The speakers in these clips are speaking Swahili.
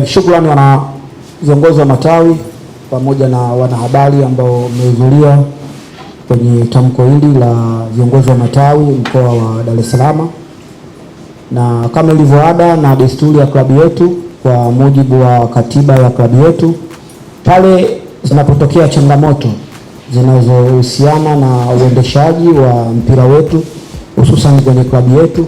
Shukrani wana viongozi wa matawi pamoja na wanahabari ambao wamehudhuria kwenye tamko hili la viongozi wa matawi mkoa wa Dar es Salaam. Na kama ilivyo ada na desturi ya klabu yetu, kwa mujibu wa katiba ya klabu yetu, pale zinapotokea changamoto zinazohusiana na uendeshaji wa mpira wetu hususan kwenye klabu yetu,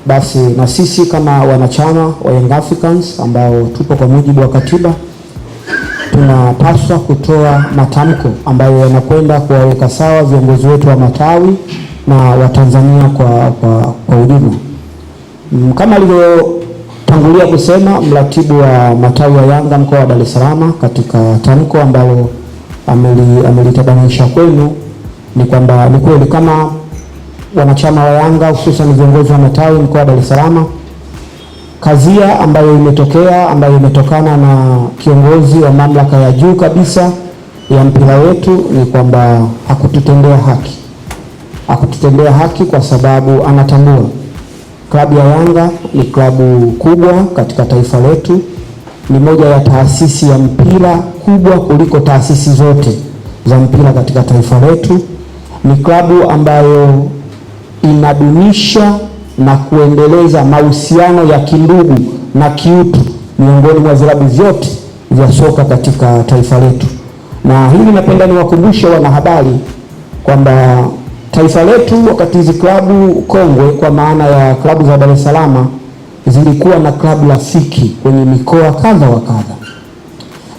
basi na sisi kama wanachama wa Young Africans ambao tupo kwa mujibu wa katiba, tunapaswa kutoa matamko ambayo yanakwenda kuwaweka sawa viongozi wetu wa matawi na Watanzania kwa ujumla. Kama alivyotangulia kusema mratibu wa matawi ya Yanga mkoa wa Dar es Salaam katika tamko ambalo amelitabanisha kwenu, ni kwamba ni kweli kama wanachama wa Yanga hususan viongozi wa matawi mkoa wa Dar es Salaam, kazia ambayo imetokana na kiongozi wa mamlaka ya juu kabisa ya mpira wetu ni kwamba hakututendea haki kwa sababu anatambua klabu ya Yanga ni klabu kubwa katika taifa letu, ni moja ya taasisi ya mpira kubwa kuliko taasisi zote za mpira katika taifa letu, ni klabu ambayo inadumisha na kuendeleza mahusiano ya kindugu na kiutu miongoni mwa vilabu vyote vya soka katika taifa letu. Na hili napenda niwakumbushe wanahabari kwamba taifa letu, wakati hizi klabu kongwe kwa maana ya klabu za Dar es Salaam zilikuwa na klabu rafiki kwenye mikoa kadha wa kadha,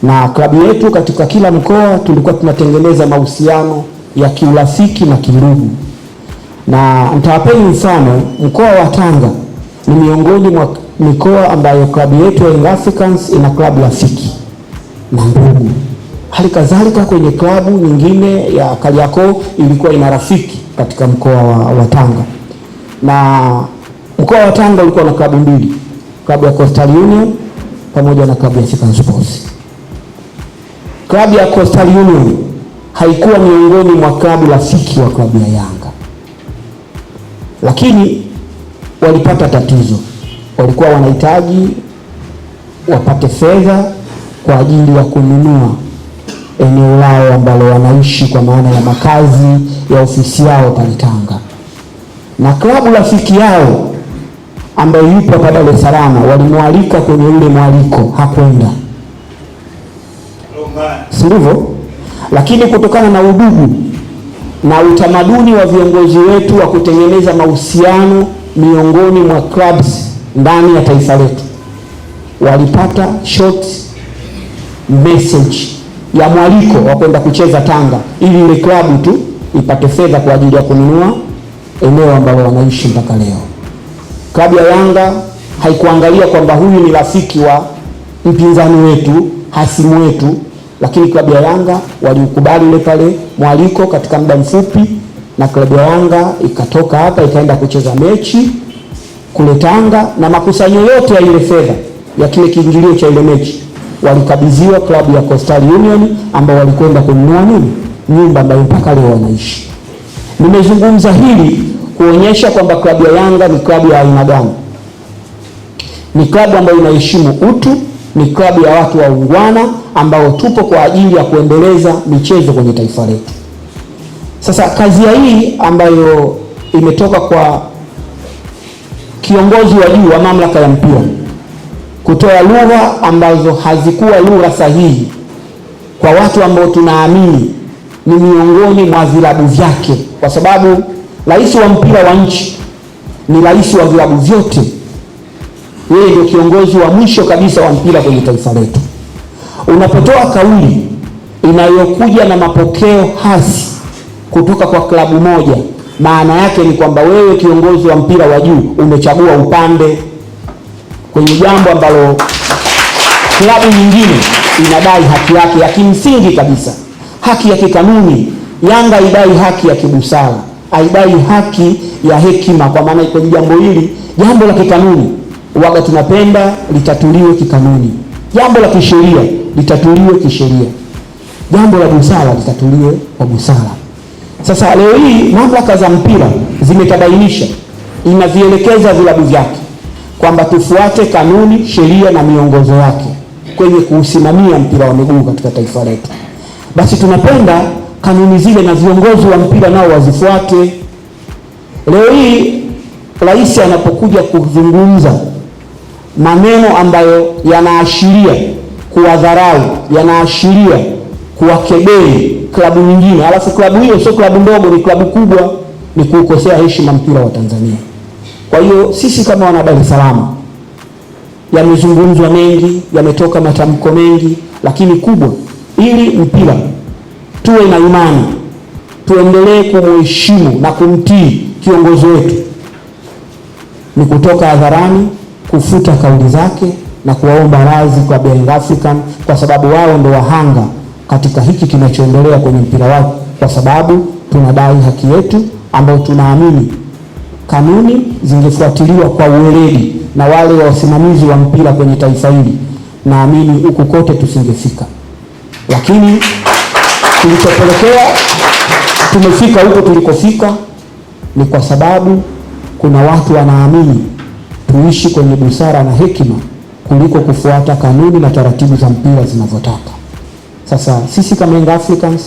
na klabu yetu katika kila mkoa tulikuwa tunatengeneza mahusiano ya kiurafiki na kindugu. Na nitawapeni mfano, mkoa wa Tanga ni miongoni mwa mikoa ambayo klabu yetu ya Young Africans ina klabu rafiki na ndugu. Hali kadhalika kwenye klabu nyingine ya Kariakoo ilikuwa ina rafiki katika mkoa wa Tanga. Na mkoa wa Tanga ulikuwa na klabu mbili, klabu ya Coastal Union pamoja na klabu ya African Sports. Klabu ya Coastal Union haikuwa miongoni mwa klabu rafiki wa klabu ya Yanga, lakini walipata tatizo. Walikuwa wanahitaji wapate fedha kwa ajili ya kununua eneo lao ambalo wanaishi kwa maana ya makazi ya ofisi yao pale Tanga. Na klabu rafiki yao ambayo yupo hapa Dar es Salaam walimwalika kwenye ule mwaliko, hakwenda. Si ndivyo? Lakini kutokana na udugu na utamaduni wa viongozi wetu wa kutengeneza mahusiano miongoni mwa clubs ndani ya taifa letu, walipata short message ya mwaliko wa kwenda kucheza Tanga ili ile klabu tu ipate fedha kwa ajili ya kununua eneo ambalo wanaishi mpaka leo. Klabu ya Yanga haikuangalia kwamba huyu ni rafiki wa mpinzani wetu, hasimu wetu, lakini klabu ya Yanga waliukubali ile pale mwaliko katika muda mfupi, na klabu ya Yanga ikatoka hapa ikaenda kucheza mechi kule Tanga, na makusanyo yote ya ile fedha ya kile kiingilio cha ile mechi walikabidhiwa klabu ya Coastal Union ambao walikwenda kununua nyumba ambayo mpaka leo wanaishi. Nimezungumza hili kuonyesha kwamba klabu ya Yanga ni klabu ya aina gani. Ni klabu ambayo inaheshimu utu, ni klabu ya watu waungwana ambao tupo kwa ajili ya kuendeleza michezo kwenye taifa letu. Sasa kazi hii ambayo imetoka kwa kiongozi wa juu wa mamlaka ya mpira kutoa lugha ambazo hazikuwa lugha sahihi kwa watu ambao tunaamini ni miongoni mwa vilabu vyake, kwa sababu rais wa mpira wa nchi ni rais wa vilabu vyote. Yeye ndio kiongozi wa mwisho kabisa wa mpira kwenye taifa letu. Unapotoa kauli inayokuja na mapokeo hasi kutoka kwa klabu moja, maana yake ni kwamba wewe kiongozi wa mpira wa juu umechagua upande kwenye jambo ambalo klabu nyingine inadai haki yake ya kimsingi kabisa, haki ya kikanuni. Yanga idai haki ya kibusara, haidai haki ya hekima, kwa maana kwenye jambo hili, jambo la kikanuni waga tunapenda litatuliwe kikanuni, jambo la kisheria litatuliwe kisheria, jambo la busara litatuliwe kwa busara. Sasa leo hii mamlaka za mpira zimetabainisha, inavielekeza vilabu vyake kwamba tufuate kanuni, sheria na miongozo yake kwenye kuusimamia mpira wa miguu katika taifa letu. Basi tunapenda kanuni zile na viongozi wa mpira nao wazifuate. Leo hii rais anapokuja kuzungumza maneno ambayo yanaashiria kuwadharau, yanaashiria kuwakebei klabu nyingine, alafu klabu hiyo sio klabu ndogo, ni klabu kubwa, ni kuukosea heshima mpira wa Tanzania. Kwa hiyo sisi kama wana Dar es Salaam, yamezungumzwa mengi, yametoka matamko mengi, lakini kubwa, ili mpira tuwe na imani, tuendelee kumheshimu na kumtii kiongozi wetu, ni kutoka hadharani kufuta kauli zake na kuwaomba radhi kwa Young African, kwa sababu wao ndo wahanga katika hiki kinachoendelea kwenye mpira wao, kwa sababu tunadai haki yetu ambayo tunaamini kanuni zingefuatiliwa kwa uweledi na wale wasimamizi wa mpira kwenye taifa hili, naamini huku kote tusingefika. Lakini kilichopelekea tumefika huko tulikofika ni kwa sababu kuna watu wanaamini tuishi kwenye busara na hekima kuliko kufuata kanuni na taratibu za mpira zinavyotaka. Sasa sisi kama Young Africans,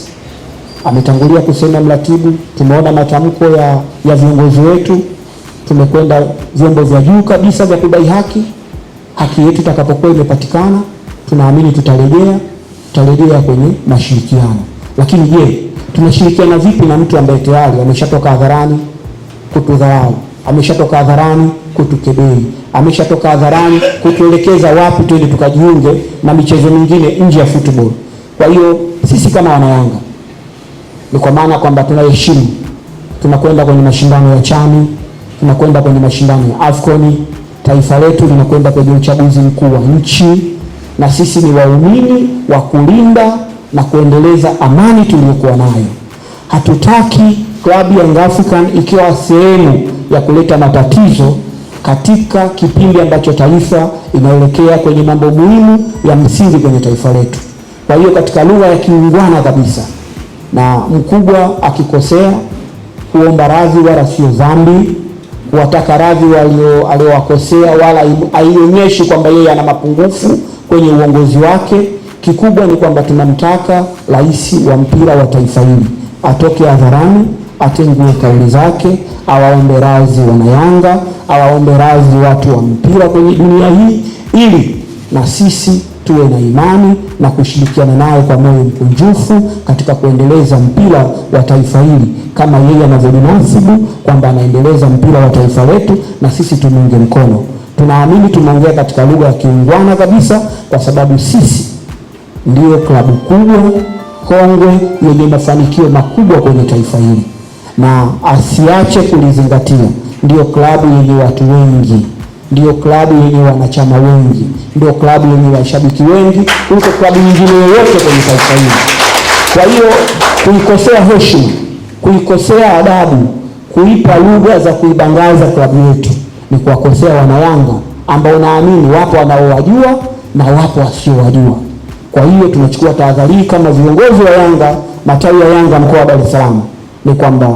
ametangulia kusema mratibu, tumeona matamko ya viongozi wetu, tumekwenda vyombo vya juu kabisa vya kudai haki yetu. Itakapokuwa imepatikana, tunaamini tutarejea kwenye mashirikiano. Lakini je, tunashirikiana vipi na mtu ambaye tayari ameshatoka hadharani kutudharau, ameshatoka hadharani kutukebei, ameshatoka hadharani kutuelekeza wapi twende tukajiunge na michezo mingine nje ya football? Kwa hiyo sisi kama wanayanga, ni kwa maana kwamba tunaheshimu, tunakwenda kwenye mashindano ya CHAN, tunakwenda kwenye mashindano ya AFCON, taifa letu linakwenda kwenye uchaguzi mkuu wa nchi, na sisi ni waumini wa kulinda na kuendeleza amani tuliyokuwa nayo. Hatutaki klabu ya Young African ikiwa sehemu ya kuleta matatizo katika kipindi ambacho taifa inaelekea kwenye mambo muhimu ya msingi kwenye taifa letu. Kwa hiyo katika lugha ya kiungwana kabisa, na mkubwa akikosea kuomba radhi wala sio dhambi, kuwataka radhi waliowakosea wala haionyeshi kwamba yeye ana mapungufu kwenye uongozi wake. Kikubwa ni kwamba tunamtaka rais wa mpira wa taifa hili atoke hadharani, atengue kauli zake, awaombe radhi wanayanga, awaombe radhi watu wa mpira kwenye dunia hii, ili na sisi tuwe na imani na kushirikiana naye kwa moyo mkunjufu katika kuendeleza mpira wa taifa hili, kama yeye anavyojinasibu kwamba anaendeleza mpira wa taifa letu, na sisi tumuunge mkono. Tunaamini tumeongea katika lugha ya kiungwana kabisa, kwa sababu sisi ndio klabu kubwa kongwe yenye mafanikio makubwa kwenye taifa hili, na asiache kulizingatia. Ndio klabu yenye watu wengi, ndio klabu yenye wanachama wengi, ndio klabu yenye washabiki wengi kuliko klabu nyingine yoyote kwenye taifa hili. Kwa hiyo kuikosea heshima, kuikosea adabu, kuipa lugha za kuibangaza klabu yetu ni kuwakosea wanayanga ambao naamini wapo wanaowajua na wapo wasiowajua. Kwa hiyo tunachukua tahadhari kama viongozi wa Yanga, matawi ya Yanga mkoa wa Dar es Salaam, ni kwamba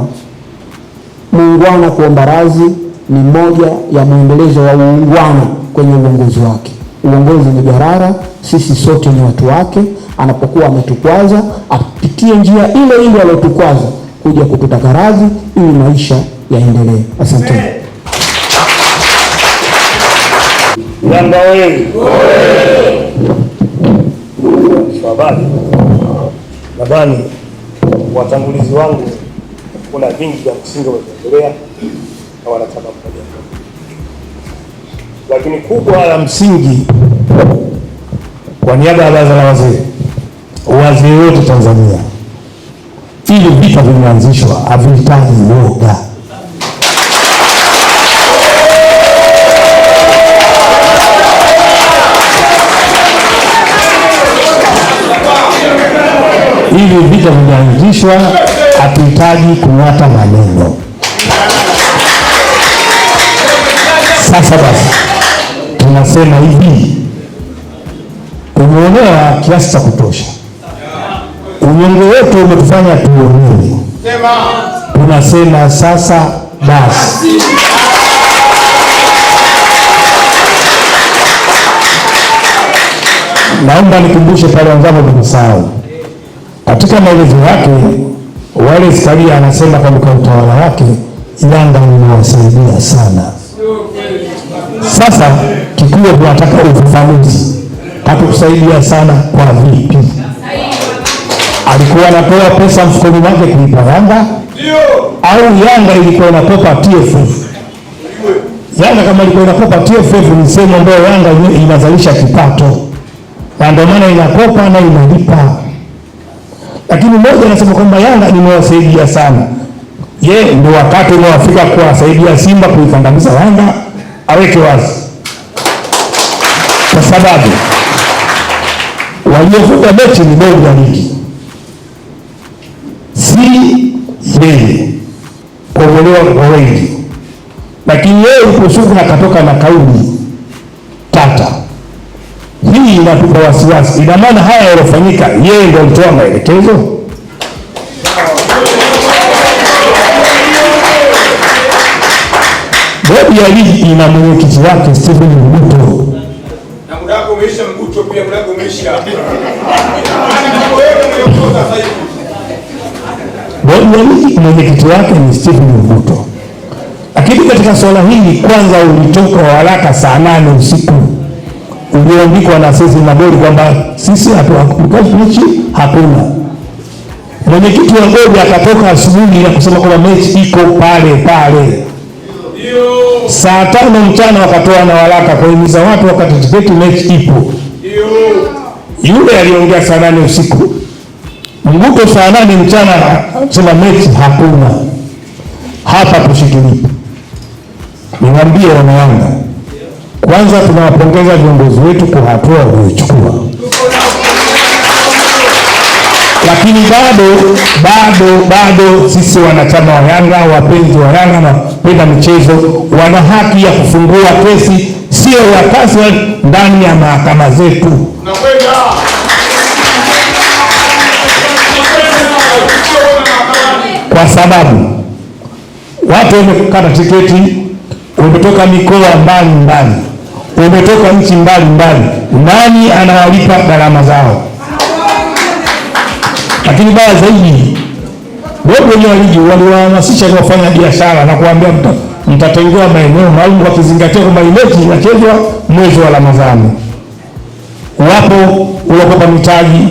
muungwana kuomba radhi ni moja ya muendelezo wa uungwana kwenye uongozi wake. Uongozi ni jarara, sisi sote ni watu wake. Anapokuwa ametukwaza, apitie njia ile ile aliyotukwaza kuja kututaka radhi ili maisha yaendelee. Asante. Yanga wewe. Habari. Nadhani watangulizi wangu kuna vingi vya msingi wanaendelea na wanachama pamoja. Lakini kubwa la msingi, kwa niaba ya baraza la wazee wote Tanzania, ili vita vimeanzishwa havihitaji uoga. Ili vita vimeanzishwa, hatuhitaji kung'ata maneno. Sasa basi, tunasema hivi, tumeonewa kiasi cha kutosha. Unyonge wetu umetufanya tuonewe. Tunasema sasa basi. naomba nikumbushe pale wenzangu nimesahau. Katika maelezo yake Wallace Karia anasema kwa utawala wake Yanga imewasaidia sana. Sasa kikubwa tunataka ufafanuzi. Hatukusaidia sana kwa vipi? Alikuwa anatoa pesa mfukoni mwake kuipa Yanga? Au Yanga ilikuwa inakopa TFF? Yanga kama ilikuwa inakopa TFF ni sehemu ambayo Yanga inazalisha kipato, na ndio maana inakopa na inalipa. Lakini mmoja anasema kwamba Yanga imewasaidia sana. Ndio wakati unaofika kuwasaidia Simba kuikandamiza Yanga? Aweke wazi, kwa sababu waliofunga mechi ni bodi ya ligi, si yeye kuogolewa kwa wengi. Lakini yeye uposhuka akatoka na kauli tata, hii inatupa wasiwasi. Ina maana haya yalofanyika yeye ndio alitoa maelekezo? Bodi ya ligi ina mwenyekiti wake Stephen Mguto. Na muda wako umeisha Mguto, pia muda wako umeisha. Bodi ya ligi mwenyekiti wake ni Stephen Mguto. Lakini katika swala hili kwanza ulitoka waraka saa 8 usiku ulioandikwa na sisi na bodi kwamba sisi hatukukashi mechi hakuna. Mwenyekiti wa bodi akatoka asubuhi na kusema kwamba mechi iko pale pale. Saa 5 mchana wakatoa na waraka kuhimiza watu wakati tiketi mechi ipo. Yule aliongea saa 8 usiku. Mguto saa 8 mchana sema mechi hakuna. Hapa tushikilipe. Niwaambie wana Yanga, kwanza tunawapongeza viongozi wetu kwa hatua waliochukua. Lakini bado sisi wanachama wa Yanga, wapenzi wa Yanga na wapenda michezo, wana haki ya kufungua kesi sio ya kasi ndani ya mahakama zetu. Kwa sababu watu wamekata tiketi, wametoka mikoa mbalimbali, wametoka nchi mbalimbali. Nani anawalipa gharama zao? Lakini baya zaidi, bodi wenyewe ligi waliwahamasisha wafanya biashara na kuambia mtatengewa maeneo maalum wakizingatia kwamba mechi inachezwa mwezi wa Ramadhani. Wapo ulokopa mitaji,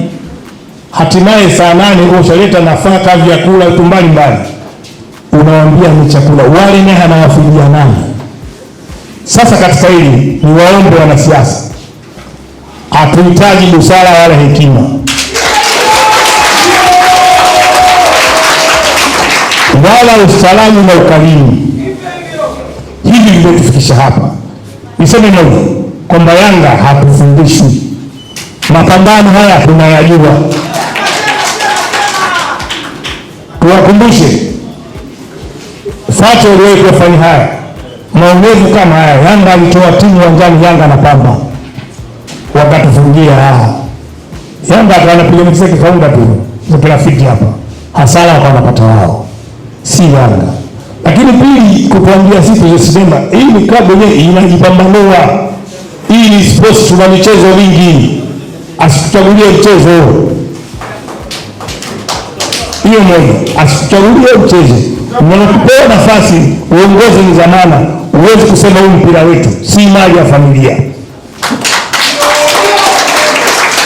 hatimaye saa 8 ushaleta nafaka, vyakula, vitu mbalimbali. Unawaambia ni chakula, wale naye anawafidia nani? Sasa katika hili ni waombe wanasiasa, hatuhitaji busara wala hekima, wala ustalamu na ukarimu. Hivi vimetufikisha hapa. Niseme moja kwamba Yanga hatufundishwi. Mapambano haya tunayajua. Tuwakumbushe Facho aliwahi kufanya haya maonevu kama haya. Yanga alitoa timu uwanjani, Yanga na Pamba wakatufungia. Yanga anapiga mseke kaunda tu trafiki hapa, hasara kwa wanapata wao, si Yanga. Lakini pili, kutuambia sisi tusisema hii ni klabu yenyewe inajipambanua, hii ni sports, tuna michezo mingi, asituchagulie mchezo hiyo moja, asituchagulie mchezo. Mnapopewa nafasi, uongozi ni zamana, uwezi kusema huu mpira wetu, si mali ya familia.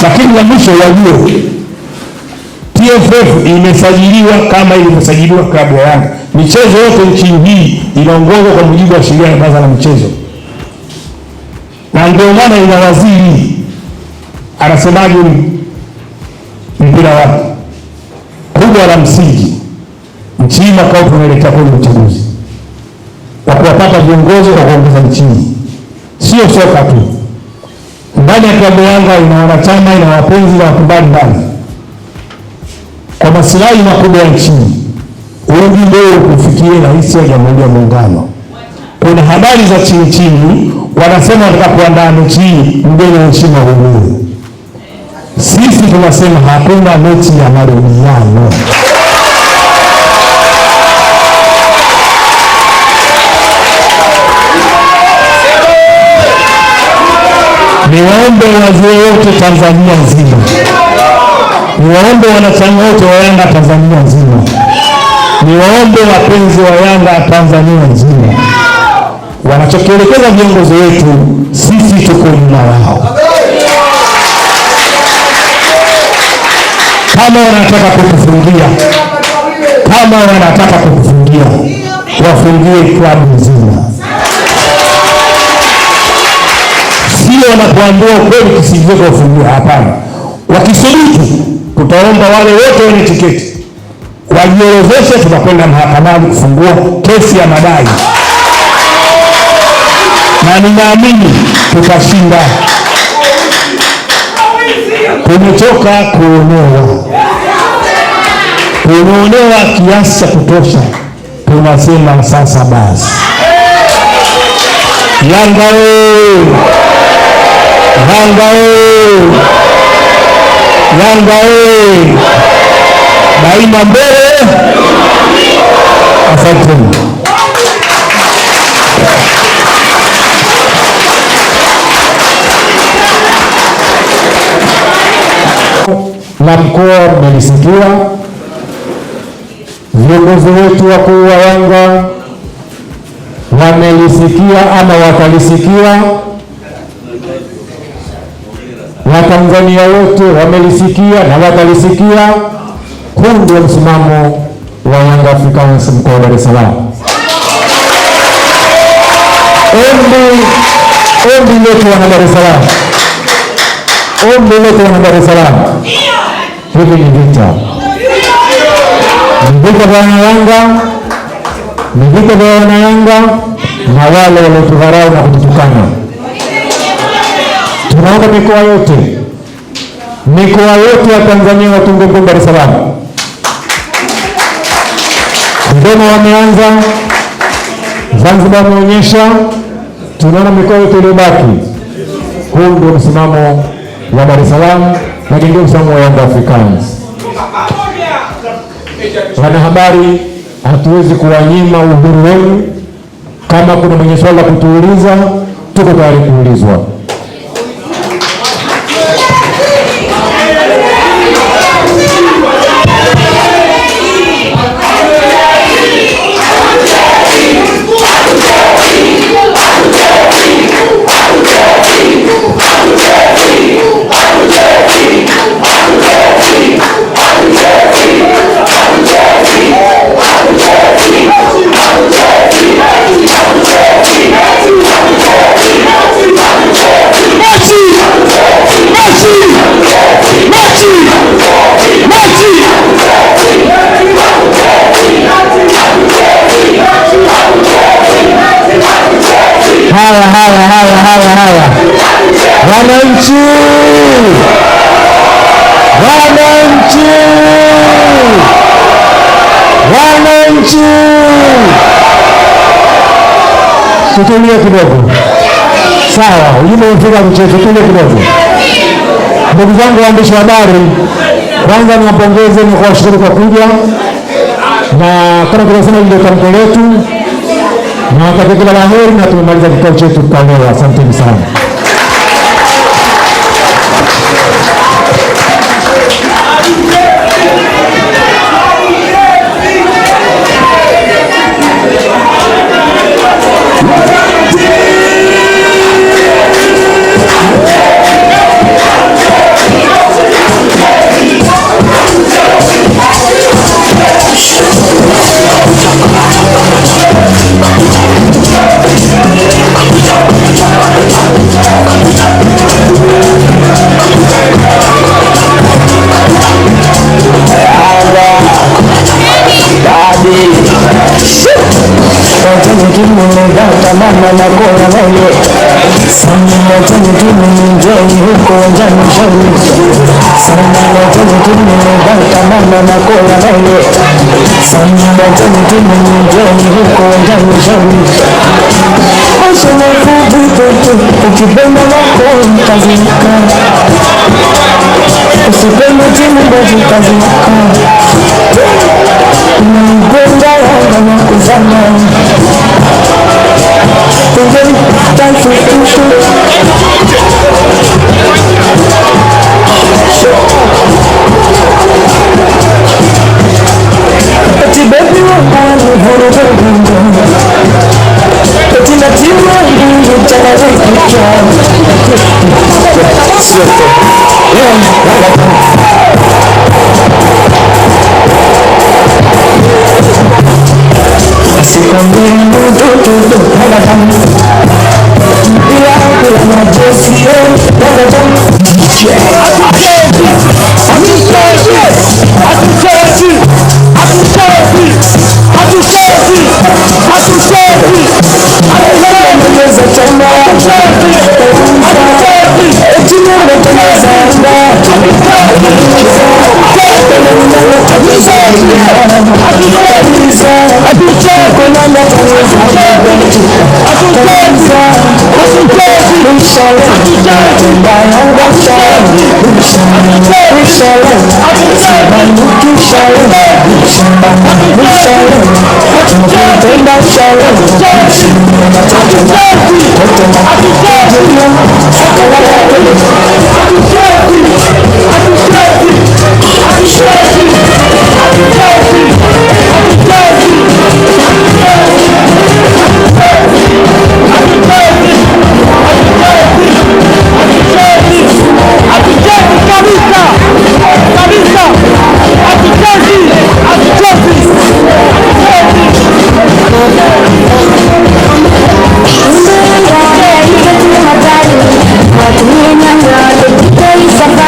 Lakini la mwisho wajue, TFF imesajiliwa kama ilivyosajiliwa klabu ya Yanga. Michezo yote nchini hii inaongozwa kwa mujibu wa sheria ya baraza la michezo, na ndio maana ina waziri anasemaje mpira wake. Kubwa la msingi nchini mwaka huu tunaelekea kwenye uchaguzi wa kuwapata viongozi wa kuongoza nchini, sio soka tu. Ndani ya klabu Yanga ina wanachama, ina wapenzi na watu mbalimbali kwa maslahi makubwa ya nchini. Ujumbe kufikia Rais wa Jamhuri ya Muungano. Kuna habari za chini wanasema wanataka kuandaa mechi mgeni wa heshima Uhuru. Sisi tunasema hakuna mechi ya marudiano. Niwaombe wazee wote Tanzania nzima, niwaombe wanachama wote wa Yanga Tanzania nzima, niwaombe wapenzi wa Yanga Tanzania nzima, wanachokielekeza viongozi wetu, sisi tuko nyuma wao. Kama wanataka kutufungia, wafungie klabu nzima. Sio wanapoambiwa kweli kisivyo kufungia, hapana. Wakisubutu, tutaomba wale wote wenye tiketi wajiorodheshe, tutakwenda mahakamani kufungua kesi ya madai, na ninaamini tutashinda. Tumechoka kuonewa kiasi cha kutosha. Tunasema sasa basi. Yanga oye! Yanga oye! Yanga oye! Daima mbele. Asante. La mkoa mmelisikia, viongozi wetu wakuu wa Yanga wamelisikia ama watalisikia, Watanzania wote wamelisikia na watalisikia. Huu ndio msimamo wa Young Africans mkoa wa Dar es Salaam. Ombi letu wana Dar es Salaam, ombi letu wana Dar es Salaam, hivi ni vita. Ni vita vya Wanayanga, ni vita vya Wanayanga na wale waliotudharau na kututukana. Tunaomba mikoa yote ya Tanzania watunge mkono Dar es Salaam. Dodoma wameanza, Zanzibar wameonyesha, tunaona mikoa yote iliyobaki. Huu ndio msimamo wa Dar es Salaam na ndio msimamo wa Young Africans. Wanahabari, hatuwezi kuwanyima uhuru wenu. Kama kuna mwenye swali la kutuuliza, tuko tayari kuulizwa. Haya. Wananchi, tutulie kidogo. Sawa, ujumbe umefika mchezo, tutulie kidogo. Ndugu zangu waandishi wa habari, kwanza niwapongeze na kuwashukuru kwa kuja, na kama tunasema ndio tamko letu, na watakia kila la heri, na tumemaliza kikao chetu kwa leo. Asanteni sana. Shalom.